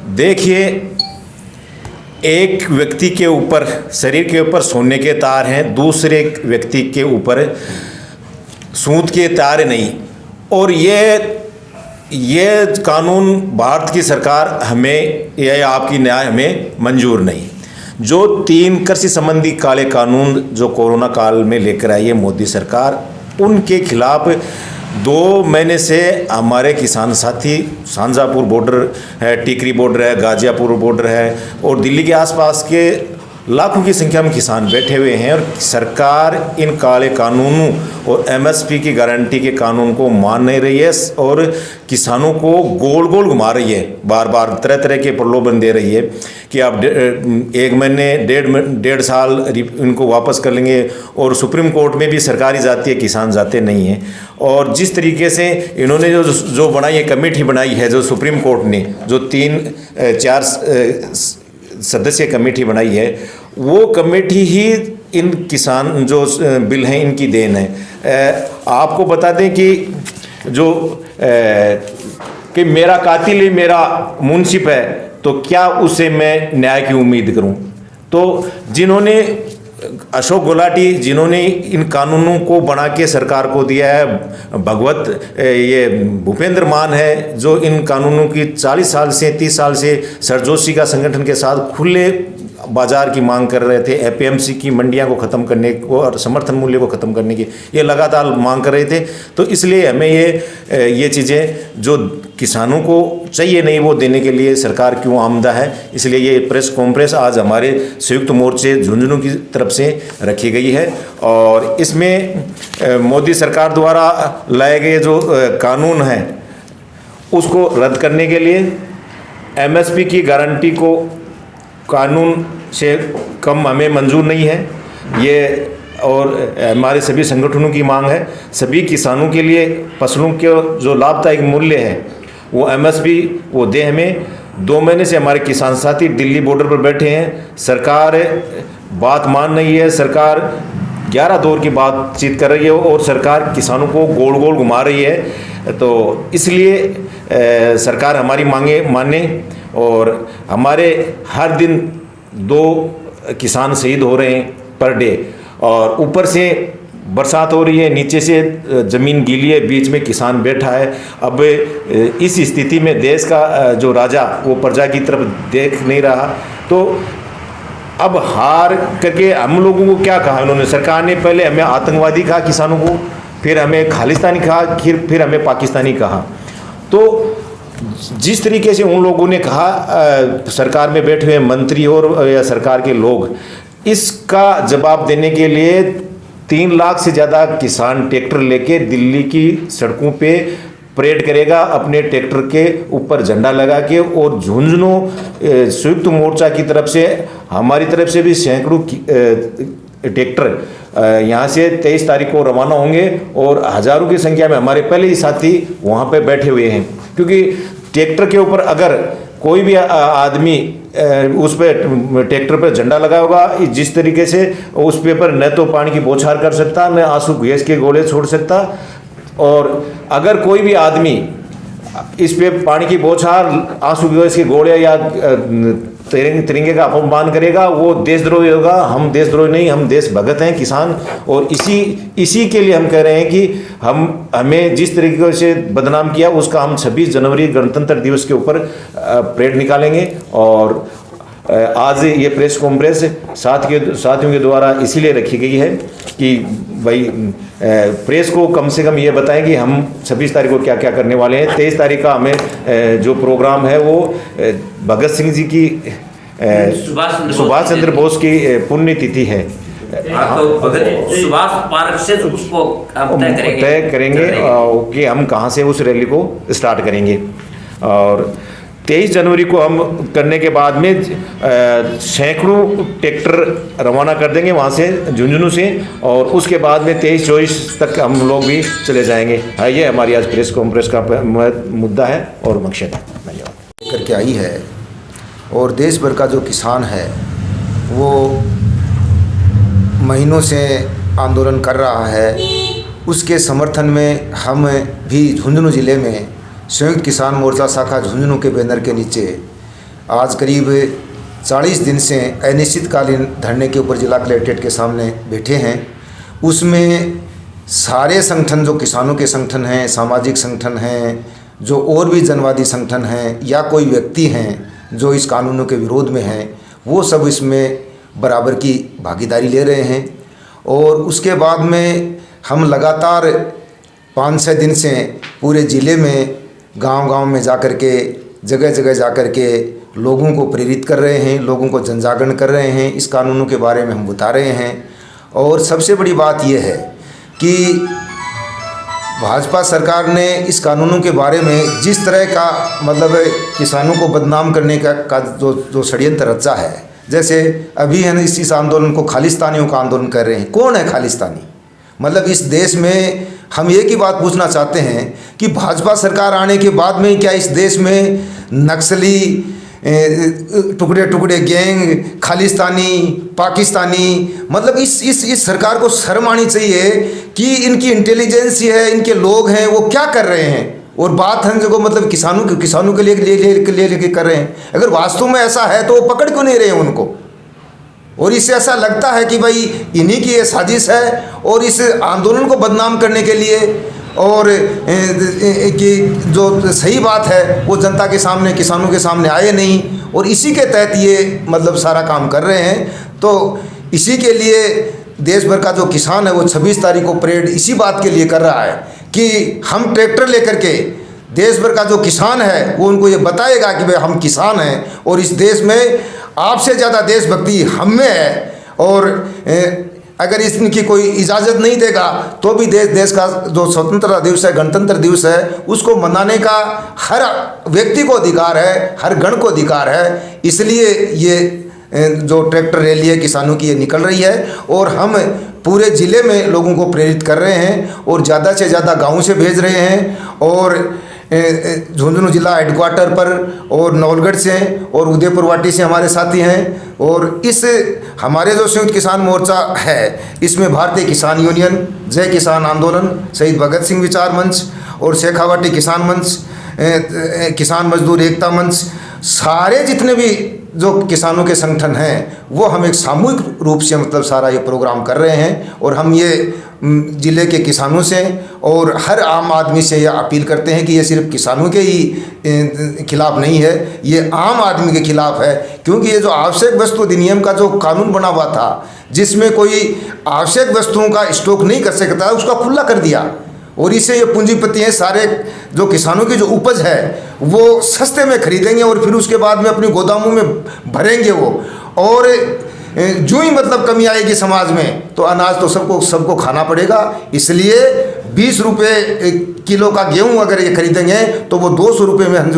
देखिए, एक व्यक्ति के ऊपर, शरीर के ऊपर सोने के तार हैं, दूसरे व्यक्ति के ऊपर सूत के तार नहीं। और ये कानून भारत की सरकार हमें, यह आपकी न्याय हमें मंजूर नहीं। जो 3 कृषि संबंधी काले कानून जो कोरोना काल में लेकर आई है मोदी सरकार, उनके खिलाफ 2 महीने से हमारे किसान साथी शाहजहाँपुर बॉर्डर है, टिकरी बॉर्डर है, गाजियापुर बॉर्डर है और दिल्ली के आसपास के लाखों की संख्या में किसान बैठे हुए हैं। और सरकार इन काले कानूनों और एमएसपी की गारंटी के कानून को मान नहीं रही है और किसानों को गोल गोल घुमा रही है, बार बार तरह तरह के प्रलोभन दे रही है कि आप 1 महीने, 1.5 साल इनको वापस कर लेंगे। और सुप्रीम कोर्ट में भी सरकारी जाती है, किसान जाते नहीं हैं। और जिस तरीके से इन्होंने जो बनाई है, कमेटी बनाई है, जो सुप्रीम कोर्ट ने जो 3-4 सदस्य कमेटी बनाई है, वो कमेटी ही इन किसान जो बिल हैं इनकी देन है। आपको बता दें कि कि मेरा कातिल ही मेरा मुंसिफ है, तो क्या उससे मैं न्याय की उम्मीद करूं? तो जिन्होंने अशोक गुलाटी, जिन्होंने इन कानूनों को बना के सरकार को दिया है, ये भूपेंद्र मान है, जो इन कानूनों की 40 साल से 30 साल से सरजोशी का संगठन के साथ खुले बाजार की मांग कर रहे थे, एपीएमसी की मंडियां को ख़त्म करने को और समर्थन मूल्य को ख़त्म करने की ये लगातार मांग कर रहे थे। तो इसलिए हमें ये चीज़ें जो किसानों को चाहिए नहीं वो देने के लिए सरकार क्यों आमदा है, इसलिए ये प्रेस कॉन्फ्रेंस आज हमारे संयुक्त मोर्चे झुंझुनू की तरफ से रखी गई है। और इसमें मोदी सरकार द्वारा लाए गए जो कानून हैं उसको रद्द करने के लिए, एमएसपी की गारंटी को कानून से कम हमें मंजूर नहीं है ये। और हमारे सभी संगठनों की मांग है, सभी किसानों के लिए फसलों के जो लाभदायक मूल्य है वो एमएसपी वो दे हमें। 2 महीने से हमारे किसान साथी दिल्ली बॉर्डर पर बैठे हैं, सरकार बात मान नहीं है, सरकार 11 दौर की बातचीत कर रही है और सरकार किसानों को गोल गोल घुमा रही है। तो इसलिए सरकार हमारी मांगे माने। और हमारे हर दिन 2 किसान शहीद हो रहे हैं पर डे, और ऊपर से बरसात हो रही है, नीचे से ज़मीन गीली है, बीच में किसान बैठा है। अब इस स्थिति में देश का जो राजा वो प्रजा की तरफ देख नहीं रहा। तो अब हार करके हम लोगों को क्या कहा उन्होंने, सरकार ने पहले हमें आतंकवादी कहा किसानों को, फिर हमें खालिस्तानी कहा, फिर हमें पाकिस्तानी कहा। तो जिस तरीके से उन लोगों ने कहा, सरकार में बैठे हुए मंत्री और या सरकार के लोग, इसका जवाब देने के लिए 3 लाख से ज़्यादा किसान ट्रैक्टर लेके दिल्ली की सड़कों पे परेड करेगा अपने ट्रैक्टर के ऊपर झंडा लगा के। और झुंझुनू संयुक्त मोर्चा की तरफ से, हमारी तरफ से भी सैकड़ों ट्रैक्टर यहाँ से 23 तारीख को रवाना होंगे और हज़ारों की संख्या में हमारे पहले ही साथी वहाँ पे बैठे हुए हैं। क्योंकि ट्रैक्टर के ऊपर अगर कोई भी आदमी उस पर ट्रैक्टर पर झंडा लगा होगा, जिस तरीके से उस पे पर न तो पानी की बौछार कर सकता, न आंसू गैस के गोले छोड़ सकता। और अगर कोई भी आदमी इस पे पानी की बौछार, आंसू गैस के गोले या तिरंगे का अपमान करेगा, वो देशद्रोही होगा। हम देशद्रोही नहीं, हम देशभक्त हैं किसान। और इसी के लिए हम कह रहे हैं कि हमें जिस तरीके से बदनाम किया उसका हम 26 जनवरी गणतंत्र दिवस के ऊपर परेड निकालेंगे। और आज ये प्रेस कॉन्फ्रेंस साथियों के द्वारा इसीलिए रखी गई है कि भाई प्रेस को कम से कम ये बताएं कि हम 26 तारीख को क्या क्या करने वाले हैं। 23 तारीख का हमें जो प्रोग्राम है वो भगत सिंह जी की, सुभाष चंद्र बोस की पुण्यतिथि है। सुभाष पार्क से उसको तय करेंगे कि हम कहाँ से उस रैली को स्टार्ट करेंगे। और 23 जनवरी को हम करने के बाद में सैकड़ों ट्रैक्टर रवाना कर देंगे वहाँ से, झुंझुनू से। और उसके बाद में 23-24 तक हम लोग भी चले जाएंगे। ये हमारी आज प्रेस कॉन्फ्रेंस का मुद्दा है और मकसद है। धन्यवाद। करके आई है और देश भर का जो किसान है वो महीनों से आंदोलन कर रहा है। उसके समर्थन में हम भी झुंझुनू ज़िले में संयुक्त किसान मोर्चा शाखा झुंझुनू के बैनर के नीचे आज करीब 40 दिन से अनिश्चितकालीन धरने के ऊपर जिला कलेक्ट्रेट के सामने बैठे हैं। उसमें सारे संगठन जो किसानों के संगठन हैं, सामाजिक संगठन हैं, जो और भी जनवादी संगठन हैं या कोई व्यक्ति हैं जो इस कानूनों के विरोध में हैं, वो सब इसमें बराबर की भागीदारी ले रहे हैं। और उसके बाद में हम लगातार 5-6 दिन से पूरे ज़िले में गांव-गांव में जाकर के, जगह जगह जाकर के लोगों को प्रेरित कर रहे हैं, लोगों को जनजागरण कर रहे हैं, इस कानूनों के बारे में हम बता रहे हैं। और सबसे बड़ी बात यह है कि भाजपा सरकार ने इस कानूनों के बारे में जिस तरह का मतलब किसानों को बदनाम करने का जो षड्यंत्र रचा है, जैसे अभी है इस आंदोलन को खालिस्तानियों का आंदोलन कर रहे हैं। कौन है खालिस्तानी? मतलब इस देश में हम एक ही बात पूछना चाहते हैं कि भाजपा सरकार आने के बाद में क्या इस देश में नक्सली टुकड़े टुकड़े गैंग, खालिस्तानी, पाकिस्तानी, मतलब इस सरकार को शर्म आनी चाहिए कि इनकी इंटेलिजेंस है, इनके लोग हैं, वो क्या कर रहे हैं। और बात है जो मतलब किसानों के लिए कर रहे हैं। अगर वास्तव में ऐसा है तो वो पकड़ क्यों नहीं रहे हैं उनको? और इससे ऐसा लगता है कि भाई इन्हीं की ये साजिश है और इस आंदोलन को बदनाम करने के लिए, और कि जो सही बात है वो जनता के सामने, किसानों के सामने आए नहीं, और इसी के तहत ये मतलब सारा काम कर रहे हैं। तो इसी के लिए देश भर का जो किसान है वो 26 तारीख को परेड इसी बात के लिए कर रहा है कि हम ट्रैक्टर लेकर के देश भर का जो किसान है वो उनको ये बताएगा कि भाई हम किसान हैं और इस देश में आपसे ज़्यादा देशभक्ति हम में है। और अगर इनकी कोई इजाज़त नहीं देगा तो भी देश का जो स्वतंत्रता दिवस है, गणतंत्र दिवस है, उसको मनाने का हर व्यक्ति को अधिकार है, हर गण को अधिकार है। इसलिए ये जो ट्रैक्टर रैली है किसानों की ये निकल रही है और हम पूरे ज़िले में लोगों को प्रेरित कर रहे हैं और ज़्यादा से ज़्यादा गाँव से भेज रहे हैं। और झुंझुनू जिला हेडक्वार्टर पर और नवलगढ़ से और उदयपुर वाटी से हमारे साथी हैं। और इस हमारे जो संयुक्त किसान मोर्चा है इसमें भारतीय किसान यूनियन, जय किसान आंदोलन, शहीद भगत सिंह विचार मंच और शेखावाटी किसान मंच, किसान मजदूर एकता मंच, सारे जितने भी जो किसानों के संगठन हैं वो हम एक सामूहिक रूप से मतलब सारा ये प्रोग्राम कर रहे हैं। और हम ये ज़िले के किसानों से और हर आम आदमी से ये अपील करते हैं कि ये सिर्फ किसानों के ही खिलाफ नहीं है, ये आम आदमी के खिलाफ है। क्योंकि ये जो आवश्यक वस्तु अधिनियम का जो कानून बना हुआ था जिसमें कोई आवश्यक वस्तुओं का स्टॉक नहीं कर सकता, उसका खुला कर दिया। और इससे ये पूंजीपति हैं सारे जो किसानों की जो उपज है वो सस्ते में खरीदेंगे और फिर उसके बाद में अपनी गोदामों में भरेंगे वो। और जो ही मतलब कमी आएगी समाज में तो अनाज तो सबको खाना पड़ेगा। इसलिए 20 रुपये किलो का गेहूं अगर ये खरीदेंगे तो वो 200 रुपये में हम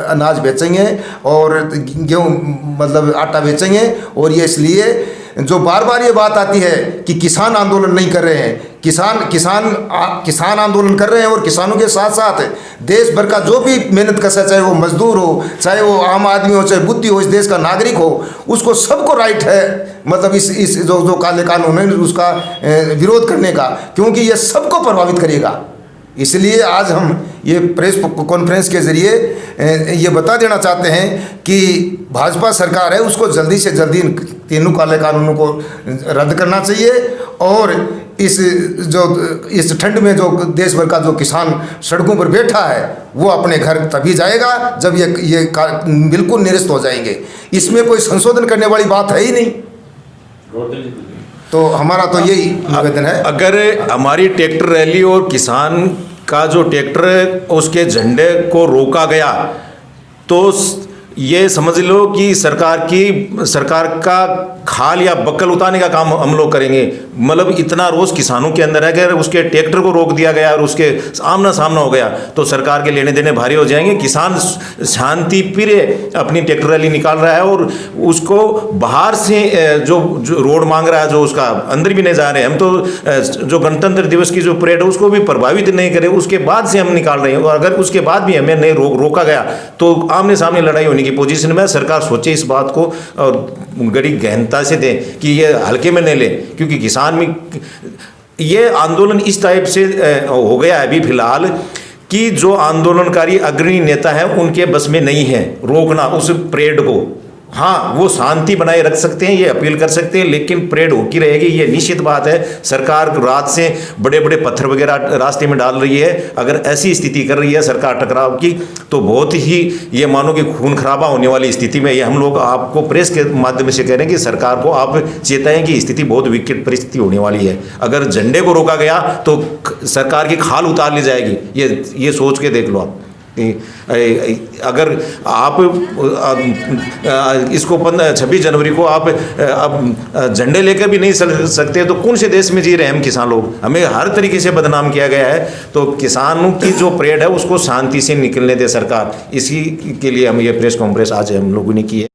अनाज बेचेंगे और गेहूं मतलब आटा बेचेंगे। और ये इसलिए जो बार बार ये बात आती है कि किसान आंदोलन नहीं कर रहे हैं, किसान आंदोलन कर रहे हैं। और किसानों के साथ साथ देश भर का जो भी मेहनत कश है, चाहे वो मजदूर हो, चाहे वो आम आदमी हो, चाहे बुद्धि हो, इस देश का नागरिक हो, उसको सबको राइट है मतलब इस जो काले कानून है उसका विरोध करने का, क्योंकि ये सबको प्रभावित करेगा। इसलिए आज हम ये प्रेस कॉन्फ्रेंस के ज़रिए ये बता देना चाहते हैं कि भाजपा सरकार है उसको जल्दी से जल्दी इन तीनों काले कानूनों को रद्द करना चाहिए। और इस ठंड में जो देश भर का जो किसान सड़कों पर बैठा है वो अपने घर तभी जाएगा जब ये बिल्कुल निरस्त हो जाएंगे। इसमें कोई संशोधन करने वाली बात है ही नहीं। तो हमारा तो यही निवेदन है। अगर हमारी ट्रैक्टर रैली और किसान का जो ट्रैक्टर है उसके झंडे को रोका गया तो ये समझ लो कि सरकार का खाल या बक्कल उतारने का काम हम लोग करेंगे। मतलब इतना रोष किसानों के अंदर है कि अगर उसके ट्रैक्टर को रोक दिया गया और उसके आमना सामना हो गया तो सरकार के लेने देने भारी हो जाएंगे। किसान शांति प्रिय अपनी ट्रैक्टर रैली निकाल रहा है और उसको बाहर से जो रोड मांग रहा है, जो उसका अंदर भी नहीं जा रहे हैं हम, तो जो गणतंत्र दिवस की जो परेड है उसको भी प्रभावित नहीं करे उसके बाद से हम निकाल रहे हैं। और अगर उसके बाद भी हमें नहीं रोका गया तो आमने सामने लड़ाई होने की पोजीशन में। सरकार सोचे इस बात को और बड़ी गहनता से दे कि ये हल्के में नहीं ले, क्योंकि किसान में ये आंदोलन इस टाइप से हो गया है अभी फिलहाल कि जो आंदोलनकारी अग्रणी नेता हैं उनके बस में नहीं है रोकना उस परेड को। हाँ, वो शांति बनाए रख सकते हैं, ये अपील कर सकते हैं, लेकिन परेड होती रहेगी, ये निश्चित बात है। सरकार रात से बड़े बड़े पत्थर वगैरह रास्ते में डाल रही है। अगर ऐसी स्थिति कर रही है सरकार टकराव की, तो बहुत ही ये मानो कि खून खराबा होने वाली स्थिति में ये हम लोग आपको प्रेस के माध्यम से कह रहे हैं कि सरकार को आप चेताएं कि स्थिति बहुत विकट परिस्थिति होने वाली है। अगर झंडे को रोका गया तो सरकार की खाल उतार ली जाएगी, ये सोच के देख लो आप। अगर आप इसको 26 जनवरी को आप अब झंडे लेकर भी नहीं सकते तो कौन से देश में जी रहे हैं हम किसान लोग? हमें हर तरीके से बदनाम किया गया है। तो किसानों की जो परेड है उसको शांति से निकलने दे सरकार, इसी के लिए हम ये प्रेस कॉन्फ्रेंस आज हम लोगों ने की है।